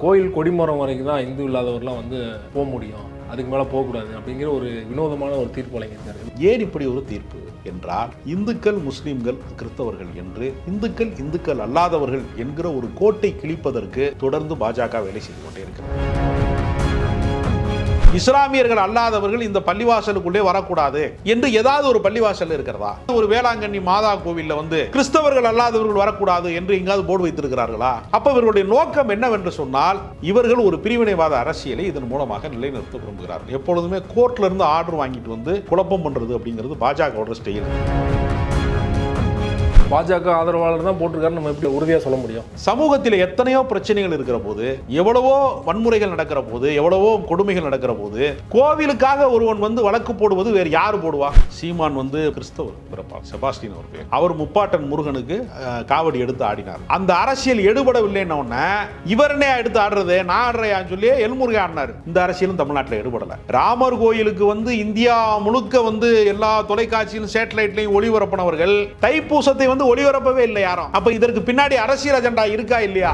கோயில் கொடிமரம் வரைக்கும் தான் இந்து இல்லாதவர்லாம் வந்து போக முடியும், அதுக்கு மேலே போகக்கூடாது அப்படிங்கிற ஒரு வினோதமான ஒரு தீர்ப்பு வழங்கியிருக்காரு. ஏன் இப்படி ஒரு தீர்ப்பு என்றால், இந்துக்கள் முஸ்லிம்கள் கிறிஸ்தவர்கள் என்று இந்துக்கள் அல்லாதவர்கள் என்கிற ஒரு கோட்டை கிழிப்பதற்கு தொடர்ந்து பாஜக வேலை செய்து கொண்டே இருக்கிறது. இஸ்லாமியர்கள் அல்லாதவர்கள் இந்த பள்ளிவாசலுக்குள்ளே வரக்கூடாது என்று ஏதாவது ஒரு பள்ளிவாசல் இருக்கிறதா? ஒரு வேளாங்கண்ணி மாதா கோவில்ல வந்து கிறிஸ்தவர்கள் அல்லாதவர்கள் வரக்கூடாது என்று எங்காவது போர்டு வைத்திருக்கிறார்களா? அப்ப இவர்களுடைய நோக்கம் என்னவென்று சொன்னால், இவர்கள் ஒரு பிரிவினைவாத அரசியலை இதன் மூலமாக நிலைநிறுத்த விரும்புகிறார்கள். எப்பொழுதுமே கோர்ட்ல இருந்து ஆர்டர் வாங்கிட்டு வந்து குழப்பம் பண்றது அப்படிங்கிறது பாஜகவோட ஸ்டைல். பாஜக ஆதரவாளர் தான் போட்டிருக்காரு, நம்ம எப்படி உறுதியாக சொல்ல முடியும்? சமூகத்தில் எத்தனையோ பிரச்சனைகள் இருக்கிற போது, எவ்வளவோ வன்முறைகள் நடக்கிற போது, எவ்வளவோ கொடுமைகள் நடக்கிற போது, கோவிலுக்காக ஒருவன் வந்து வழக்கு போடுவது வேறு யாரு போடுவா? சீமான் வந்து கிறிஸ்தவர் பிறப்பார், செபாஸ்டின் அவர் பேர். அவர் முப்பாட்டன் முருகனுக்கு காவடி எடுத்து ஆடினார். அந்த அரசியல் எடுபடவில்லைன்னு இவரனே எடுத்து ஆடுறது, நான் ஆடுறையான்னு சொல்லி எல்முருகன் ஆடினார். இந்த அரசியலும் தமிழ்நாட்டில் எடுபடல. ராமர் கோயிலுக்கு வந்து இந்தியா முழுக்க வந்து எல்லா தொலைக்காட்சியிலும் சேட்டலைட்லையும் ஒளிபரப்பினவர்கள் தைப்பூசத்தை வந்து ஒளிபரப்பவே இல்லை யாரும். அப்ப இதற்கு பின்னாடி அரசியல் அஜெண்டா இருக்கா இல்லையா?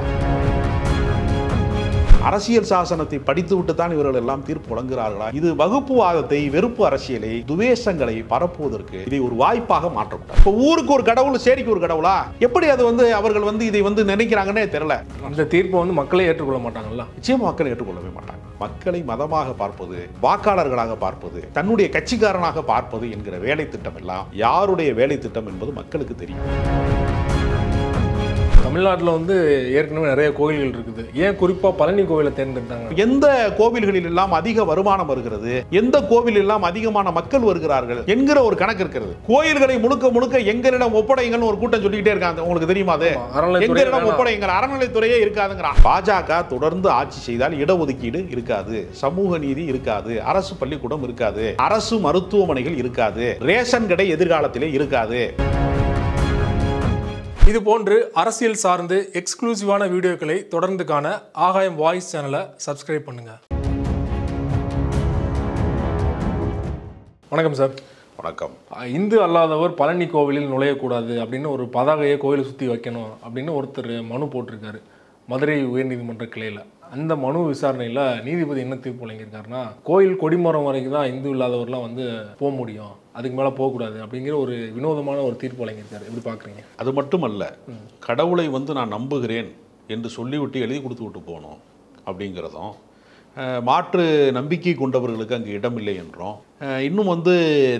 அரசியல் சாசனத்தை படித்து விட்டு தான் இவர்கள் எல்லாம் தீர்ப்பு வழங்குகிறார்களா? இது வகுப்புவாதத்தை, வெறுப்பு அரசியலை, துவேஷங்களை பரப்புவதற்கு இதை ஒரு வாய்ப்பாக மாற்றக்கூடாது. இப்ப ஊருக்கு ஒரு கடவுள், சேரிக்கு ஒரு கடவுளா? எப்படி அது வந்து அவர்கள் வந்து இதை வந்து நினைக்கிறாங்கன்னே தெரியல. அந்த தீர்ப்பை வந்து மக்களே ஏற்றுக்கொள்ள மாட்டாங்கல்ல? நிச்சயமா மக்கள் ஏற்றுக்கொள்ளவே மாட்டாங்க. மக்களை மதமாக பார்ப்பது, வாக்காளர்களாக பார்ப்பது, தன்னுடைய கட்சிக்காரனாக பார்ப்பது என்கிற வேலை திட்டம் எல்லாம் யாருடைய வேலை திட்டம் என்பது மக்களுக்கு தெரியும். தமிழ்நாட்டில் வந்து ஏற்கனவே நிறைய கோயில்கள் இருக்குது, ஏன் குறிப்பா பழனி கோவிலை தேர்ந்தெடுத்தாங்க? எந்த கோவில்களில் எல்லாம் அதிக வருமானம் வருகிறது, எந்த கோவில் எல்லாம் அதிகமான மக்கள் வருகிறார்கள் என்கிற ஒரு கணக்கு இருக்கிறது. கோயில்களை முழுக்க முழுக்க எங்களிடம் ஒப்படைங்கள் ஒரு கூட்டம் சொல்லிக்கிட்டே இருக்காங்க. உங்களுக்கு தெரியுமா? அது எங்களிடம் ஒப்படைங்கள், அறநிலைத்துறையே இருக்காதுங்கிறான். பாஜக தொடர்ந்து ஆட்சி செய்தால் இடஒதுக்கீடு இருக்காது, சமூக நீதி இருக்காது, அரசு பள்ளிக்கூடம் இருக்காது, அரசு மருத்துவமனைகள் இருக்காது, ரேஷன் கடை எதிர்காலத்திலே இருக்காது. இது போன்று அரசியல் சார்ந்து எக்ஸ்க்ளூசிவான வீடியோக்களை தொடர்ந்து காண ஆகாயம் வாய்ஸ் சேனலை சப்ஸ்கிரைப் பண்ணுங்க. வணக்கம் சார். வணக்கம். இந்து அல்லாதவர் பழனி கோவிலில் நுழையக்கூடாது அப்படின்னு ஒரு பதாகையை கோவிலை சுற்றி வைக்கணும் அப்படின்னு ஒருத்தர் மனு போட்டிருக்காரு மதுரை உயர்நீதிமன்ற கிளையில். அந்த மனு விசாரணையில் நீதிபதி என்ன தீர்ப்பு வழங்கியிருக்காருன்னா, கோயில் கொடிமரம் வரைக்கும் தான் இந்து இல்லாதவர்லாம் வந்து போக முடியும், அதுக்கு மேலே போகக்கூடாது அப்படிங்கிற ஒரு வினோதமான ஒரு தீர்ப்பு வழங்கியிருக்காரு. எப்படி பார்க்குறீங்க? அது மட்டுமல்ல, கடவுளை வந்து நான் நம்புகிறேன் என்று சொல்லிவிட்டு எழுதி கொடுத்து விட்டு போகணும் அப்படிங்கிறதும், மாற்று நம்பிக்கை கொண்டவர்களுக்கு அங்கே இடமில்லை என்றும், இன்னும் வந்து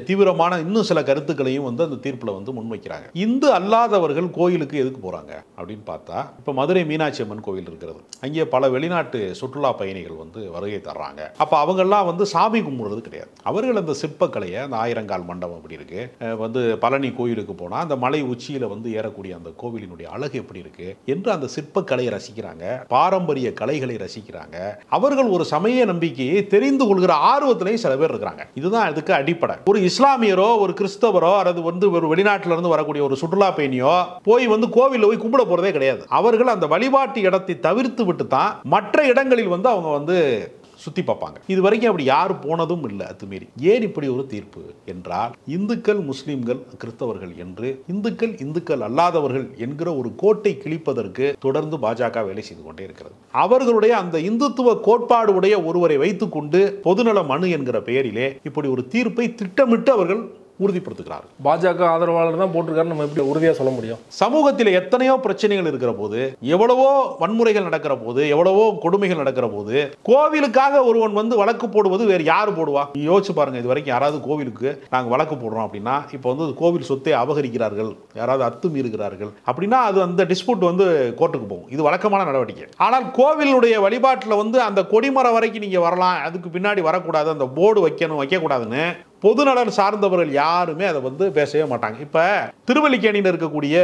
தீவிரமான இன்னும் சில கருத்துக்களையும் வந்து அந்த தீர்ப்பில் வந்து முன்வைக்கிறாங்க. இந்து அல்லாதவர்கள் கோயிலுக்கு எதுக்கு போகிறாங்க அப்படின்னு பார்த்தா, இப்போ மதுரை மீனாட்சி அம்மன் கோவில் இருக்கிறது, அங்கே பல வெளிநாட்டு சுற்றுலா பயணிகள் வந்து வருகை தர்றாங்க. அப்போ அவங்கெல்லாம் வந்து சாமி கும்பிடுறது கிடையாது. அவர்கள் அந்த சிற்பக்கலையை, அந்த ஆயிரங்கால் மண்டபம் அப்படி இருக்கு, வந்து பழனி கோயிலுக்கு போனால் அந்த மலை உச்சியில் வந்து ஏறக்கூடிய அந்த கோவிலினுடைய அழகு எப்படி இருக்கு என்று அந்த சிற்பக்கலையை ரசிக்கிறாங்க, பாரம்பரிய கலைகளை ரசிக்கிறாங்க. அவர்கள் ஒரு சமய நம்பிக்கையை தெரிந்து கொள்கிற ஆர்வத்திலையும் சில பேர் இருக்கிறாங்க. இதுதான் அதுக்கு அடிப்படை. ஒரு இஸ்லாமியரோ, ஒரு கிறிஸ்தவரோ, அல்லது வந்து ஒரு வெளிநாட்டில இருந்து வரக்கூடிய ஒரு சுற்றுலா பயணியோ போய் வந்து கோவிலில் போய் கும்பிட போறதே கிடையாது. அவர்கள் அந்த வழிபாட்டு இடத்தை தவிர்த்து விட்டு தான் மற்ற இடங்களில் வந்து அவங்க வந்து சுத்தி பார்ப்பாங்க. இது வரைக்கும் அப்படி யாரும் போனதும் இல்லை. அத்துமீறி ஏன் இப்படி ஒரு தீர்ப்பு என்றால், இந்துக்கள் முஸ்லிம்கள் கிறிஸ்தவர்கள் என்று இந்துக்கள் அல்லாதவர்கள் என்கிற ஒரு கோட்டை கிழிப்பதற்கு தொடர்ந்து பாஜக வேலை செய்து கொண்டே இருக்கிறது. அவர்களுடைய அந்த இந்துத்துவ கோட்பாடு உடைய ஒருவரை வைத்துக் கொண்டு பொதுநல மனு என்கிற பெயரிலே இப்படி ஒரு தீர்ப்பை திட்டமிட்டு அவர்கள் உறுதிப்படுத்துகிறார். பாஜக ஆதரவாளர் தான் போட்டிருக்காரு, நம்ம எப்படி உறுதியாக சொல்ல முடியும்? சமூகத்தில் எத்தனையோ பிரச்சனைகள் இருக்கிற போது, எவ்வளவோ வன்முறைகள் நடக்கிற போது, எவ்வளவோ கொடுமைகள் நடக்கிற போது, கோவிலுக்காக ஒருவன் வந்து வழக்கு போடுவது வேறு யாரு போடுவா? யோசிச்சு பாருங்க. இது வரைக்கும் யாராவது கோவிலுக்கு நாங்கள் வழக்கு போடுறோம் அப்படின்னா, இப்போ வந்து கோவில் சொத்தை அபகரிக்கிறார்கள், யாராவது அத்துமீறுகிறார்கள் அப்படின்னா அது அந்த டிஸ்பியூட் வந்து கோர்ட்டுக்கு போகும். இது வழக்கமான நடவடிக்கை. ஆனால் கோவிலுடைய வழிபாட்டில் வந்து அந்த கொடிமரம் வரைக்கும் நீங்க வரலாம், அதுக்கு பின்னாடி வரக்கூடாது, அந்த போர்டு வைக்கணும், வைக்கக்கூடாதுன்னு பொதுநலன் சார்ந்தவர்கள் யாருமே அதை வந்து பேசவே மாட்டாங்க. இப்ப திருவல்லிக்கேணியில் இருக்கக்கூடிய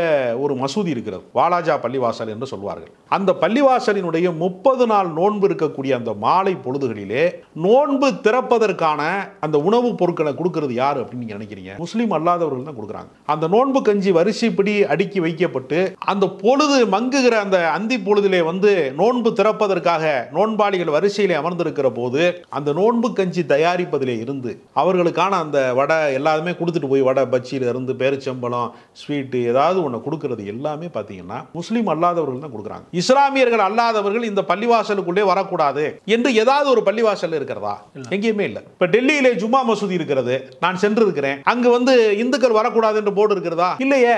ஒரு மசூதி இருக்கிறது, வாலாஜா பள்ளிவாசல் என்று சொல்வார்கள். அந்த பள்ளிவாசலினுடைய 30 நாள் நோன்பு இருக்கக்கூடிய அந்த மாலை பொழுதுகளிலே நோன்பு திறப்பதற்கான அந்த உணவுப் பொருட்களை கொடுக்கிறது யாரு அப்படின்னு நீங்க நினைக்கிறீங்க? முஸ்லீம் அல்லாதவர்கள் தான் கொடுக்குறாங்க. அந்த நோன்பு கஞ்சி வரிசைப்படி அடுக்கி வைக்கப்பட்டு அந்த பொழுது மங்குகிற அந்த அந்தி பொழுதிலே வந்து நோன்பு திறப்பதற்காக நோன்பாளிகள் வரிசையிலே அமர்ந்திருக்கிற போது அந்த நோன்பு கஞ்சி தயாரிப்பதிலே இருந்து அவர்களுக்கான விதமான அந்த வடை எல்லாமே கொடுத்துட்டு போய் வடை பஜ்ஜியில இருந்து பேரிச்சம்பழம் ஸ்வீட்டு ஏதாவது ஒன்று கொடுக்கறது எல்லாமே பார்த்தீங்கன்னா முஸ்லீம் அல்லாதவர்கள் தான் கொடுக்குறாங்க. இஸ்லாமியர்கள் அல்லாதவர்கள் இந்த பள்ளிவாசலுக்குள்ளே வரக்கூடாது என்று ஏதாவது ஒரு பள்ளிவாசல் இருக்கிறதா? எங்கேயுமே இல்லை. இப்போ டெல்லியிலே ஜும்மா மசூதி இருக்கிறது, நான் சென்றிருக்கிறேன். அங்கு வந்து இந்துக்கள் வரக்கூடாது என்று போர்டு இருக்கிறதா? இல்லையே.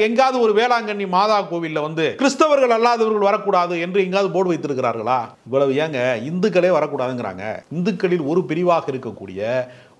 எங்காவது ஒரு வேளாங்கண்ணி மாதா கோவில்ல வந்து கிறிஸ்தவர்கள் அல்லாதவர்கள் வரக்கூடாது என்று எங்காவது போர்டு வைத்திருக்கிறார்களா? இவ்வளவு ஏங்க இந்துக்களே வரக்கூடாதுங்கிறாங்க. இந்துக்களில் ஒரு பிரிவாக இருக்கக்கூடிய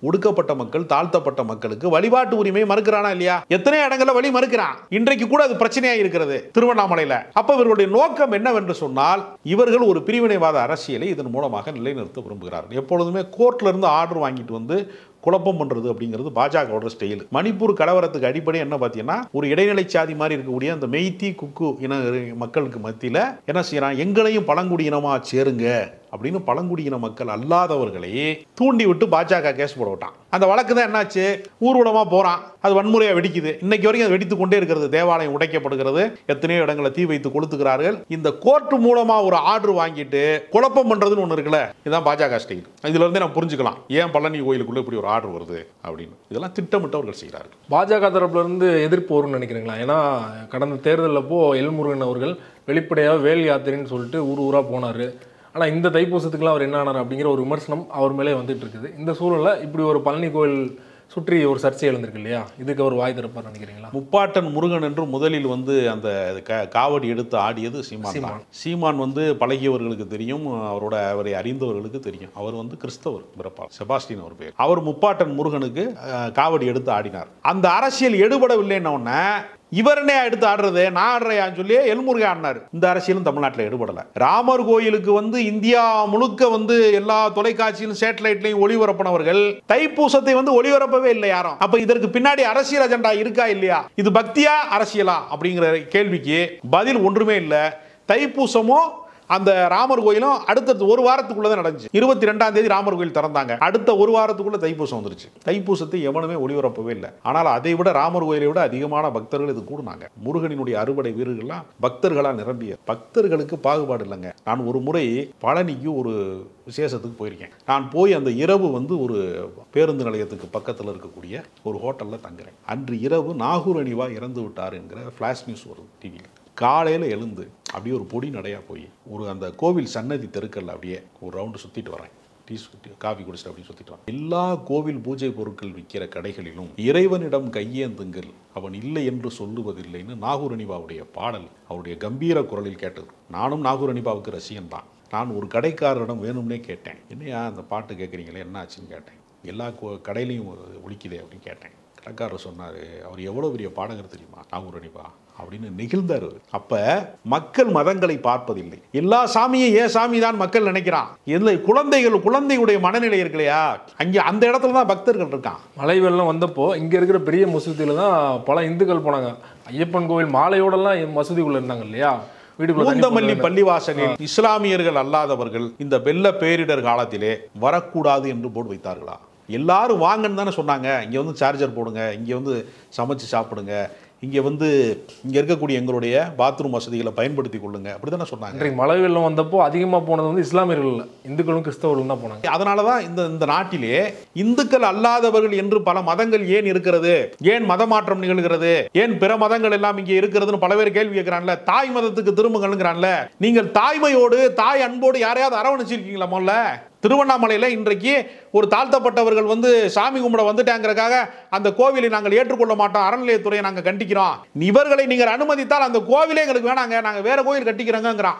ஒடுக்கப்பட்ட மக்கள், தாழ்த்தப்பட்ட மக்களுக்கு வழிபாட்டு உரிமை மறுக்கிறானா இல்லையா? எத்தனை இடங்கள்ல வழி மறுக்கிறான். இன்றைக்கு கூட அது பிரச்சனையா இருக்கிறது திருவண்ணாமலையில. அப்ப இவர்களுடைய நோக்கம் என்னவென்று சொன்னால், இவர்கள் ஒரு பிரிவினைவாத அரசியலை இதன் மூலமாக நிலைநிறுத்த விரும்புகிறார்கள். எப்பொழுதுமே கோர்ட்ல இருந்து ஆர்டர் வாங்கிட்டு வந்து குழப்பம் பண்றது அப்படிங்கிறது பாஜகவோட ஸ்டைல். மணிப்பூர் கலவரத்துக்கு அடிப்படை என்ன பார்த்தீங்கன்னா, ஒரு இடைநிலை சாதி மாதிரி இருக்கக்கூடிய அந்த மெய்த்தி குக்கு இன மக்களுக்கு மத்தியில் என்ன செய்யறான், எங்களையும் பழங்குடியினமா சேருங்க அப்படின்னு பழங்குடியின மக்கள் அல்லாதவர்களை தூண்டி விட்டு பாஜக கேஸ் போட விட்டான். அந்த வழக்கு தான் என்னாச்சு, ஊர்வலமா போறான், அது வன்முறையா வெடிக்குது. இன்னைக்கு வரைக்கும் அது வெடித்து கொண்டே இருக்கிறது. தேவாலயம் உடைக்கப்படுகிறது, எத்தனையோ இடங்களை தீ வைத்து கொளுத்துகிறார்கள். இந்த கோர்ட் மூலமா ஒரு ஆர்டர் வாங்கிட்டு குழப்பம் பண்றதுன்னு ஒன்று இருக்குல்ல, இதுதான் பாஜக ஸ்டைல். இதுல இருந்தே நம்ம புரிஞ்சுக்கலாம் ஏன் பழனி கோயிலுக்குள்ள இப்படி ஒரு ஆர்டர் வருது அப்படின்னு. இதெல்லாம் திட்டமிட்டவர்கள் செய்கிறார்கள். பாஜக தரப்புல இருந்து எதிர்ப்பு வரும்னு நினைக்கிறீங்களா? ஏன்னா கடந்த தேர்தலில் அப்போ எல்முருகன் அவர்கள் வெளிப்படையாக வேல் யாத்திரைன்னு சொல்லிட்டு ஊரா போனாரு. ஆனால் இந்த தைப்பூசத்துக்குலாம் அவர் என்ன ஆனார் அப்படிங்கிற ஒரு விமர்சனம் அவர் மேலே வந்துட்டு இருக்குது. இந்த சூழலில் இப்படி ஒரு பழனி கோயில் சுற்றி ஒரு சர்ச்சை எழுந்திருக்கு இல்லையா, இதுக்கு அவர் வாய் திறப்பார் நினைக்கிறீங்களா? முப்பாட்டன் முருகன் என்று முதலில் வந்து அந்த காவடி எடுத்து ஆடியது சீமான். சீமான் வந்து பழகியவர்களுக்கு தெரியும், அவரை அறிந்தவர்களுக்கு தெரியும். அவர் வந்து கிறிஸ்தவர் பிறப்பால், செபாஸ்டின் அவர் பேர். அவர் முப்பாட்டன் முருகனுக்கு காவடி எடுத்து ஆடினார். அந்த அரசியல் எடுபடவில்லைன்னு இவர் என்ன எடுத்து ஆடுறது, நான் ஆடுறையான்னு சொல்லி எல்முருகன் ஆடினார். இந்த அரசியலும் தமிழ்நாட்டில் எடுபடல. ராமர் கோயிலுக்கு வந்து இந்தியா முழுக்க வந்து எல்லா தொலைக்காட்சியிலும் சேட்டலைட்லையும் ஒளிபரப்பினவர்கள் தைப்பூசத்தை வந்து ஒளிபரப்பவே இல்லை யாரும். அப்ப இதற்கு பின்னாடி அரசியல் அஜெண்டா இருக்கா இல்லையா? இது பக்தியா அரசியலா அப்படிங்கிற கேள்விக்கு பதில் ஒன்றுமே இல்லை. தைப்பூசமோ அந்த ராமர் கோயிலும் அடுத்த ஒரு வாரத்துக்குள்ளதான் நடந்துச்சு. 22ஆம் தேதி ராமர் கோயில் திறந்தாங்க. அடுத்த ஒரு வாரத்துக்குள்ள தைப்பூசம் வந்துருச்சு. தைப்பூசத்தை எவனுமே ஒளிபரப்பவே இல்லை. ஆனால் அதை விட ராமர் கோயிலை விட அதிகமான பக்தர்கள் இது கூடுனாங்க. முருகனினுடைய அறுபடை வீரர்கள்லாம் பக்தர்களால் நிரம்பிய. பக்தர்களுக்கு பாகுபாடு இல்லைங்க. நான் ஒரு முறை பழனிக்கு ஒரு விசேஷத்துக்கு போயிருக்கேன். நான் போய் அந்த இரவு வந்து ஒரு பேருந்து நிலையத்துக்கு பக்கத்தில் இருக்கக்கூடிய ஒரு ஹோட்டலில் தங்குறேன். அன்று இரவு நாகூர் அணிவா இறந்து விட்டார் என்கிற ஃபிளாஷ் நியூஸ் வரும் டிவியில். காலையில் எழுந்து அப்படியே ஒரு பொடி நடையாக போய் ஒரு அந்த கோவில் சன்னதி தெருக்கல்ல அப்படியே ஒரு ரவுண்டு சுற்றிட்டு வரேன். டீ காஃபி குடிச்சிட்டு அப்படி சுற்றிட்டு வரேன். எல்லா கோவில் பூஜை பொருட்கள் விற்கிற கடைகளிலும் இறைவனிடம் கையேந்துங்கள், அவன் இல்லை என்று சொல்லுவதில்லைன்னு நாகூர் அணிபாவுடைய பாடல் அவருடைய கம்பீர குரலில் கேட்டது. நானும் நாகூர் அணிபாவுக்கு ரசிகன் தான். நான் ஒரு கடைக்காரரிடம் வேணும்னே கேட்டேன், என்னையா அந்த பாட்டு கேட்குறீங்களே என்ன ஆச்சுன்னு கேட்டேன். எல்லா கடையிலையும் ஒலிக்குதே அப்படின்னு கேட்டேன். கடைக்காரர் சொன்னார், அவர் எவ்வளோ பெரிய பாடகர் தெரியுமா நாகூர் அணிபா அப்படின்னு நெகிழ்ந்தார். அப்ப மக்கள் மதங்களை பார்ப்பதில்லை. எல்லா சாமியும் ஏன் சாமி தான் மக்கள் நினைக்கிறான். இல்லை, குழந்தையுடைய மனநிலை இருக்கு இல்லையா, அங்கே அந்த இடத்துல தான் பக்தர்கள் இருக்கான். மழை வெள்ளம் வந்தப்போ இங்க இருக்கிற பெரிய மசூதியில தான் பல இந்துக்கள் போனாங்க. ஐயப்பன் கோவில் மாலையோடலாம் மசூதிக்குள்ள இருந்தாங்க இல்லையா. பூந்தமல்லி பள்ளிவாசலில் இஸ்லாமியர்கள் அல்லாதவர்கள் இந்த வெள்ள பேரிடர் காலத்திலே வரக்கூடாது என்று போர்டு வைத்தார்களா? எல்லாரும் வாங்கன்னு தானே சொன்னாங்க. இங்கே வந்து சார்ஜர் போடுங்க, இங்கே வந்து சமைச்சு சாப்பிடுங்க, இங்கே வந்து இங்கே இருக்கக்கூடிய எங்களுடைய பாத்ரூம் வசதிகளை பயன்படுத்தி கொள்ளுங்க, அப்படி தானே சொன்னாங்க. இன்றைக்கு மழை வெள்ளம் வந்தப்போ அதிகமாக போனது வந்து இஸ்லாமியர்கள் இல்லை, இந்துக்களும் கிறிஸ்தவர்களும் தான் போனாங்க. அதனால தான் இந்த நாட்டிலே இந்துக்கள் அல்லாதவர்கள் என்று பல மதங்கள் ஏன் இருக்கிறது, ஏன் மத மாற்றம் நிகழ்கிறது, ஏன் பிற மதங்கள் எல்லாம் இங்கே இருக்கிறதுன்னு பல பேர் கேள்வி கேட்கிறான்ல. தாய் மதத்துக்கு திரும்புங்கள்ங்கிறான்ல. நீங்கள் தாய்மையோடு தாய் அன்போடு யாரையாவது அரவணைச்சிருக்கீங்களா? முதல்ல திருவண்ணாமலையில் இன்றைக்கு ஒரு தாழ்த்தப்பட்டவர்கள் வந்து சாமி கும்பிட வந்துட்டாங்கிறதுக்காக அந்த கோவிலை நாங்கள் ஏற்றுக்கொள்ள மாட்டோம், அறநிலையத்துறையை நாங்கள் கண்டிக்கிறோம், இவர்களை நீங்கள் அனுமதித்தால் அந்த கோவிலே எங்களுக்கு வேணாங்க, நாங்கள் வேற கோயில் கட்டிக்கிறோங்கிறான்.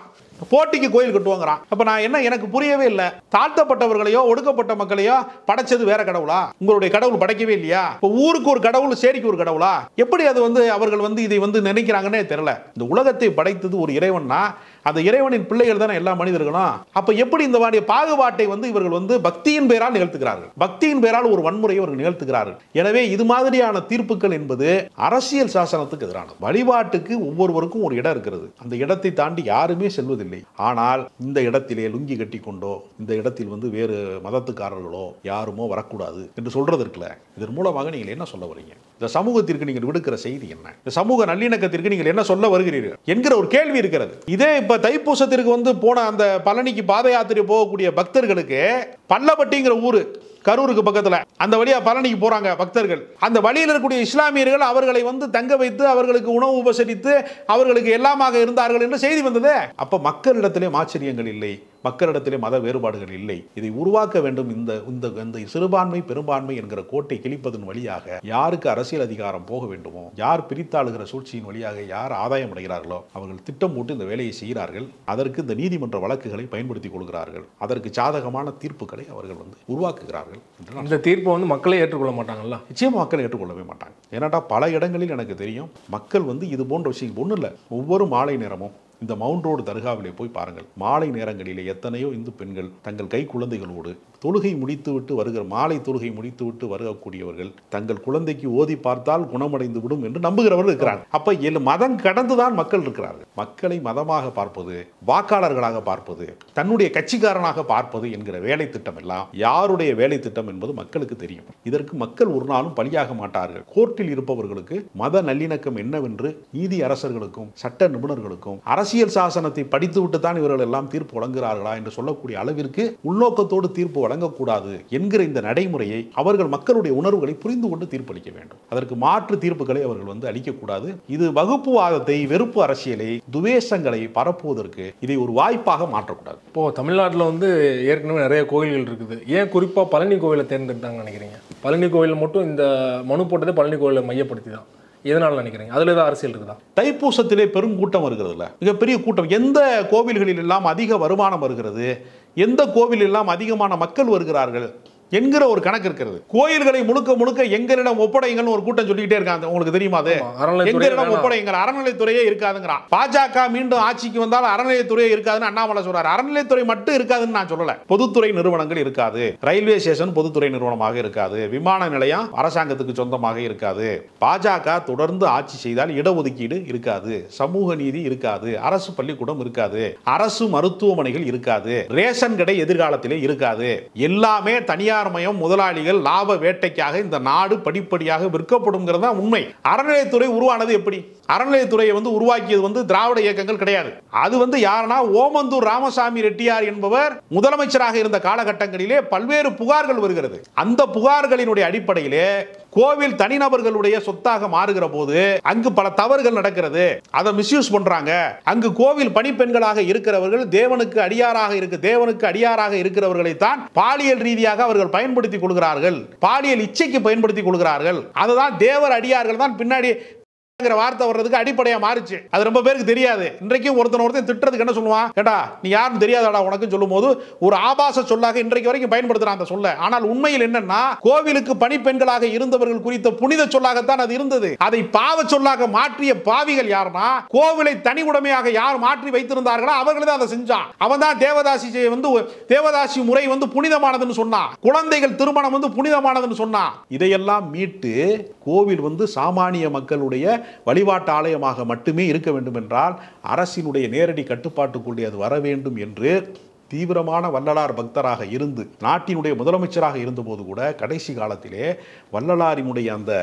போட்டிக்கு கோயில் கட்டுவாங்கிறான். அப்ப நான் என்ன, எனக்கு புரியவே இல்லை. தாழ்த்தப்பட்டவர்களையோ ஒடுக்கப்பட்ட மக்களையோ படைச்சது வேற கடவுளா? உங்களுடைய கடவுள் படைக்கவே இல்லையா? இப்போ ஊருக்கு ஒரு கடவுள், சேரிக்கு ஒரு கடவுளா? எப்படி அது வந்து அவர்கள் வந்து இதை வந்து நினைக்கிறாங்கன்னே தெரியல. இந்த உலகத்தை படைத்தது ஒரு இறைவன்னா அந்த இறைவனின் பிள்ளைகள் தானே எல்லா மனிதர்களும். அப்ப எப்படி இந்த மாதிரி பாகுபாட்டை வந்து இவர்கள் வந்து பக்தியின் பெயரால் நிகழ்த்துகிறார்கள், பக்தியின் பெயரால் ஒரு வன்முறையை அவர்கள் நிகழ்த்துகிறார்கள். எனவே இது மாதிரியான தீர்ப்புகள் என்பது அரசியல் சாசனத்துக்கு எதிரானது. வழிபாட்டுக்கு ஒவ்வொருவருக்கும் ஒரு இடம் இருக்கிறது. அந்த இடத்தை தாண்டி யாருமே செல்வதில்லை. ஆனால் இந்த இடத்திலே லுங்கி கட்டி கொண்டோ இந்த இடத்தில் வந்து வேறு மதத்துக்காரர்களோ யாருமோ வரக்கூடாது என்று சொல்றது இருக்குல்ல, இதன் மூலமாக நீங்கள் என்ன சொல்ல வரீங்க? இந்த சமூகத்திற்கு நீங்கள் விடுக்கிற செய்தி என்ன? இந்த சமூக நல்லிணக்கத்திற்கு நீங்கள் என்ன சொல்ல வருகிறீர்கள் என்கிற ஒரு கேள்வி இருக்கிறது. இதே இப்ப தைப்பூசத்திற்கு வந்து போன அந்த பழனிக்கு பாத யாத்திரை போகக்கூடிய பக்தர்களுக்கு பல்லப்பட்டிங்கிற ஊரு கரூருக்கு பக்கத்துல அந்த வழியா பழனிக்கு போறாங்க பக்தர்கள். அந்த வழியில் இருக்கக்கூடிய இஸ்லாமியர்கள் அவர்களை வந்து தங்க வைத்து அவர்களுக்கு உணவு உபசரித்து அவர்களுக்கு எல்லாமாக இருந்தார்கள் என்று செய்தி வந்தது. அப்ப மக்களிடத்திலே ஆச்சரியங்கள் இல்லை, மக்களிடத்திலே மத வேறுபாடுகள் இல்லை. இதை உருவாக்க வேண்டும். இந்த சிறுபான்மை பெரும்பான்மை என்கிற கோட்டை கிழிப்பதன் வழியாக யாருக்கு அரசியல் அதிகாரம் போக வேண்டுமோ, யார் பிரித்தாளுகிற சூழ்ச்சியின் வழியாக யார் ஆதாயம் அடைகிறார்களோ அவர்கள் திட்டம் போட்டு இந்த வேலையை செய்கிறார்கள். அதற்கு இந்த நீதிமன்ற வழக்குகளை பயன்படுத்திக் கொள்கிறார்கள். அதற்கு சாதகமான தீர்ப்புகளை அவர்கள் வந்து உருவாக்குகிறார்கள். இந்த தீர்ப்பை வந்து மக்களே ஏற்றுக்கொள்ள மாட்டாங்கல்ல? நிச்சயமா மக்கள் ஏற்றுக்கொள்ளவே மாட்டாங்க. ஏன்னாட்டா பல இடங்களில் எனக்கு தெரியும் மக்கள் வந்து இது போன்ற விஷயம் ஒன்றும் இல்லை. ஒவ்வொரு மாலை நேரமும் இந்த மவுண்ட் ரோடு தர்காவிலே போய் பாருங்கள். மாலை நேரங்களிலே எத்தனையோ இந்து பெண்கள் தங்கள் கை குழந்தைகளோடு தொழுகை முடித்துவிட்டு வருகிற மாலை தொழுகை முடித்துவிட்டு வருகக்கூடியவர்கள் தங்கள் குழந்தைக்கு ஓதி பார்த்தால் குணமடைந்து விடும் என்று நம்புகிறவர்கள் இருக்கிறார்கள். அப்ப மதம் கடந்துதான் மக்கள் இருக்கிறார்கள். மக்களை மதமாக பார்ப்பது, வாக்காளர்களாக பார்ப்பது, தன்னுடைய கட்சிக்காரனாக பார்ப்பது என்கிற வேலை திட்டம் எல்லாம் யாருடைய வேலை திட்டம் என்பது மக்களுக்கு தெரியும். இதற்கு மக்கள் ஒரு நாளும் பலியாக மாட்டார்கள். கோர்ட்டில் இருப்பவர்களுக்கு மத நல்லிணக்கம் என்னவென்று நீதி அரசர்களுக்கும் சட்ட நிபுணர்களுக்கும் அரசியல் சாசனத்தை படித்துவிட்டு தான் இவர்கள் எல்லாம் தீர்ப்பு வழங்குகிறார்களா என்று சொல்லக்கூடிய அளவிற்கு உள்நோக்கத்தோடு தீர்ப்பு வழங்கக்கூடாது என்கிற இந்த நடைமுறையை அவர்கள் மக்களுடைய உணர்வுகளை புரிந்து கொண்டு தீர்ப்பளிக்க வேண்டும். அதற்கு மாற்று தீர்ப்புகளை அவர்கள் வந்து அளிக்கக்கூடாது. இது வகுப்புவாதத்தை, வெறுப்பு அரசியலை, துவேஷங்களை பரப்புவதற்கு இதை ஒரு வாய்ப்பாக மாற்றக்கூடாது. இப்போ தமிழ்நாட்டில் வந்து ஏற்கனவே நிறைய கோயில்கள் இருக்குது. ஏன் குறிப்பாக பழனி கோவிலை தேர்ந்தெடுத்தாங்கன்னு நினைக்கிறீங்க? பழனி கோவில் மட்டும் இந்த மனு போட்டதே பழனி கோவிலை மையப்படுத்தி தான். எதனால நினைக்கிறீங்க? அதுல ஏதாவது அரசியல் இருக்குதா? தைப்பூசத்திலே பெரும் கூட்டம் வருகிறதுல, மிகப்பெரிய கூட்டம். எந்த கோவில்களில் எல்லாம் அதிக வருமானம் வருகிறது, எந்த கோவில் எல்லாம் அதிகமான மக்கள் வருகிறார்கள் என்கிற ஒரு கணக்கு இருக்கிறது. கோயில்களை முழுக்க முழுக்க எங்களிடம் ஒப்படைங்கள் ஒரு கூட்டம் சொல்லிட்டே இருக்காங்க. உங்களுக்கு தெரியுமா? அது எங்களிடம் ஒப்படைங்கள், அறநிலைத்துறையே இருக்காதுங்கிறான். பாஜக மீண்டும் ஆட்சிக்கு வந்தால் அறநிலையத்துறையே இருக்காதுன்னு அண்ணாமலை சொல்றாரு. அறநிலைத்துறை மட்டும் இருக்காதுன்னு நான் சொல்லல. பொதுத்துறை நிறுவனங்கள் இருக்காது, ரயில்வே ஸ்டேஷன் பொதுத்துறை நிறுவனமாக இருக்காது, விமான நிலையம் அரசாங்கத்துக்கு சொந்தமாக இருக்காது. பாஜக தொடர்ந்து ஆட்சி செய்தால் இடஒதுக்கீடு இருக்காது, சமூக நீதி இருக்காது, அரசு பள்ளிக்கூடம் இருக்காது, அரசு மருத்துவமனைகள் இருக்காது, ரேஷன் கடை எதிர்காலத்திலே இருக்காது. எல்லாமே தனியார் மயம், முதலாளிகள் லாப வேட்டைக்காக இந்த நாடு படிப்படியாக விற்கப்படும்ங்கிறது தான் உண்மை. அறநிலையத்துறை உருவானது எப்படி? அறநிலையத்துறையை வந்து உருவாக்கியது வந்து திராவிட இயக்கங்கள் கிடையாது. அது வந்து யாருன்னா ஓமந்தூர் ராமசாமி ரெட்டியார் என்பவர் முதலமைச்சராக இருந்த காலகட்டங்களிலே பல்வேறு புகார்கள் வருகிறது. அந்த புகார்களினுடைய அடிப்படையிலே கோவில் தனிநபர்களுடைய சொத்தாக மாறுகிற போது அங்கு பல தவறுகள் நடக்கிறது. அதை மிஸ்யூஸ் பண்றாங்க. அங்கு கோவில் பணிப்பெண்களாக இருக்கிறவர்கள் தேவனுக்கு அடியாராக இருக்கிறவர்களை தான் பாலியல் ரீதியாக அவர்கள் பயன்படுத்திக் கொள்கிறார்கள், பாலியல் இச்சைக்கு பயன்படுத்திக் கொள்கிறார்கள். அதுதான் தேவர் அடியார்கள் தான் பின்னாடி வார்த்தை வர்றதுக்கு அடிப்படையா மாறிச்சு. அது ரொம்ப பேருக்கு தெரியாது. இன்றைக்கும் ஒருத்தன் திட்டுறதுக்கு என்ன சொல்லுவான்? கேட்டா நீ யாரும் தெரியாதடா உனக்கு சொல்லும் போது ஒரு ஆபாச சொல்லாக இன்றைக்கு வரைக்கும் பயன்படுத்துறான் அந்த சொல்ல. ஆனால் உண்மையில் என்னன்னா கோவிலுக்கு பணிப்பெண்களாக இருந்தவர்கள் குறித்த புனித சொல்லாகத்தான் அது இருந்தது. அதை பாவ சொல்லாக மாற்றிய பாவிகள் யாருன்னா கோவிலை தனி உடைமையாக யார் மாற்றி வைத்திருந்தார்களோ அவர்கள் தான் அதை செஞ்சான். அவன் தான் தேவதாசி முறை வந்து புனிதமானதுன்னு சொன்னான். குழந்தைகள் திருமணம் வந்து புனிதமானதுன்னு சொன்னான். இதையெல்லாம் மீட்டு கோவில் வந்து சாமானிய மக்களுடைய வழிபாட்டு ஆலயமாக மட்டுமே இருக்க வேண்டும் என்றால் அரசினுடைய நேரடி கட்டுப்பாட்டுக்குள்ளே அது வர வேண்டும் என்று தீவிரமான வள்ளலார் பக்தராக இருந்து நாட்டினுடைய முதலமைச்சராக இருந்தபோது கூட கடைசி காலத்திலே வள்ளலாரினுடைய அந்த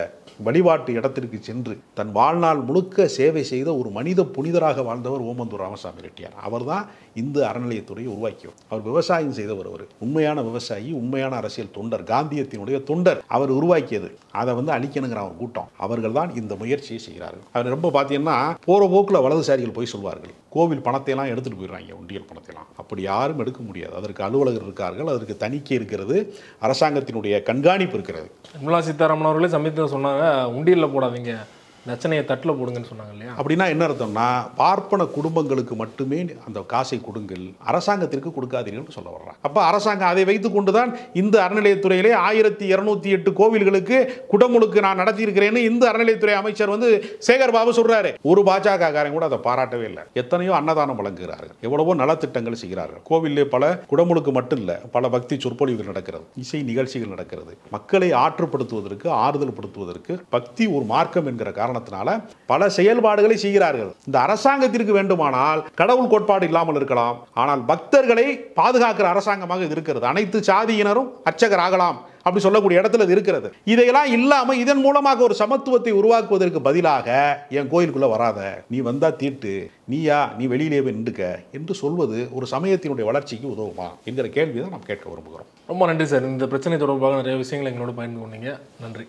வழிபாட்டு இடத்திற்கு சென்று தன் வாழ்நாள் முழுக்க சேவை செய்த ஒரு மனித புனிதராக வாழ்ந்தவர் ஓமந்தூர் ராமசாமி ரெட்டியார். அவர் தான் இந்த அறநிலையத்துறையை உருவாக்கியவர். அவர் விவசாயம் செய்தவர், அவர் உண்மையான விவசாயி, உண்மையான அரசியல் தொண்டர், காந்தியத்தினுடைய தொண்டர். அவர் உருவாக்கியது அதை வந்து அழிக்கணுங்கிற ஒரு கூட்டம். அவர்கள் தான் இந்த முயற்சியை செய்கிறார்கள். அவர் ரொம்ப பார்த்தீங்கன்னா போற போக்கில் வலதுசாரிகள் போய் சொல்வார்கள் கோவில் பணத்தை எல்லாம் எடுத்துட்டு போயிடுறாங்க, உண்டியல் பணத்தை எல்லாம். அப்படி யாரும் எடுக்க முடியாது. அதற்கு அலுவலகர் இருக்கார்கள், அதற்கு தணிக்கை இருக்கிறது, அரசாங்கத்தினுடைய கண்காணிப்பு இருக்கிறது. நிர்மலா சீதாராமன் அவர்களே சமயத்தில் சொன்னாங்க உண்டியல்ல போடாதீங்க, தட்சணையை தட்டில் போடுங்கன்னு சொன்னாங்க இல்லையா? அப்படின்னா என்ன அர்த்தம்னா பார்ப்பன குடும்பங்களுக்கு மட்டுமே அந்த காசை கொடுங்கள், அரசாங்கத்திற்கு கொடுக்காதீர்கள் சொல்ல வர்றாங்க. அப்ப அரசாங்கம் அதை வைத்துக் கொண்டுதான் இந்த அறநிலையத்துறையிலே 1208 கோவில்களுக்கு குடமுழுக்கு நான் நடத்தியிருக்கிறேன்னு இந்த அறநிலையத்துறை அமைச்சர் வந்து சேகர் பாபு சொல்றாரு. ஒரு பாஜக காரங்க கூட அதை பாராட்டவே இல்லை. எத்தனையோ அன்னதானம் வழங்குகிறார்கள், எவ்வளவோ நலத்திட்டங்கள் செய்கிறார்கள். கோவிலே பல குடமுழுக்கு மட்டும் இல்ல, பல பக்தி சொற்பொழிவுகள் நடக்கிறது, இசை நிகழ்ச்சிகள் நடக்கிறது. மக்களை ஆற்றுப்படுத்துவதற்கு, ஆறுதல் படுத்துவதற்கு பக்தி ஒரு மார்க்கம் என்கிற காரணம் காரணத்தினால பல செயல்பாடுகளை செய்கிறார்கள். இந்த அரசாங்கத்திற்கு வேண்டுமானால் கடவுள் கோட்பாடு இல்லாமல் இருக்கலாம், ஆனால் பக்தர்களை பாதுகாக்கிற அரசாங்கமாக இது இருக்கிறது. அனைத்து சாதியினரும் அர்ச்சகர் ஆகலாம் அப்படி சொல்லக்கூடிய இடத்துல இது இருக்கிறது. இதையெல்லாம் இல்லாமல் இதன் மூலமாக ஒரு சமத்துவத்தை உருவாக்குவதற்கு பதிலாக என் கோயிலுக்குள்ள வராத, நீ வந்தா தீட்டு, நீ வெளியிலே போய் நின்றுக்க என்று சொல்வது ஒரு சமயத்தினுடைய வளர்ச்சிக்கு உதவுமா என்கிற கேள்வி தான் நாம் கேட்க விரும்புகிறோம். ரொம்ப நன்றி சார். இந்த பிரச்சனை தொடர்பாக நிறைய விஷயங்களை எங்களோட பகிர்ந்து கொண்டீங்க. நன்றி.